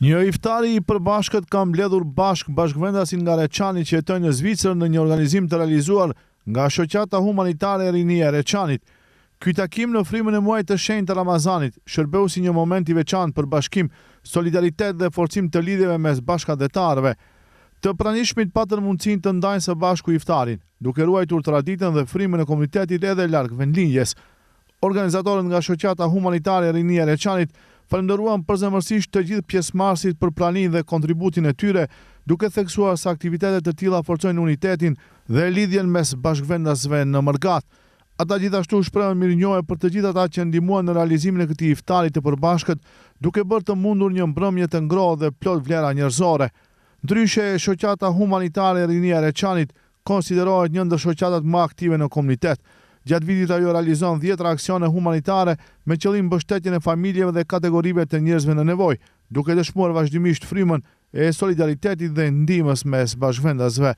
Një iftari i përbashkët ka mbledhur bashkëvendasin nga Reçani që jetojnë në Zvicër në një organizim të realizuar nga Shoqata Humanitare e Rinia e Reçanit. Ky takim në frymën e muajit të shenjtë të Ramazanit shërbeu si një moment i veçantë për bashkim, solidaritet dhe forcim të lidhjeve mes bashkëdhetarëve. Të pranishmit patën mundësinë të ndajnë së bashku iftarin, duke ruajtur traditën dhe frymën e komunitetit edhe larg vendlinjes. Organizatorët nga Shoqata Humanitare e Rinia e Reçanit falenderuan përzemërsisht të gjithë pjesëmarrësit për praninë dhe kontributin e tyre, duke theksuar se aktivitetet të tilla forcojnë unitetin dhe lidhjen mes bashkëvendasve në Mërgat. Ata gjithashtu shprehën mirënjohje për të gjithë ata që ndihmuan në realizimin e këtij iftari të përbashkët, duke bërë të mundur një mbrëmje të ngrohtë dhe plot vlera njerëzore. Ndryshe, Shoqata Humanitare e Rinia e Reçanit konsiderohet një ndër shoqatat më aktive në komunitet. Gjatë vitit ajo realizon 10 aksione humanitare me qëllim mbështetjen e familjeve dhe kategorive të njerëzve në nevojë, duke dëshmuar vazhdimisht frymën e solidaritetit dhe ndihmës mes bashkëvendasve.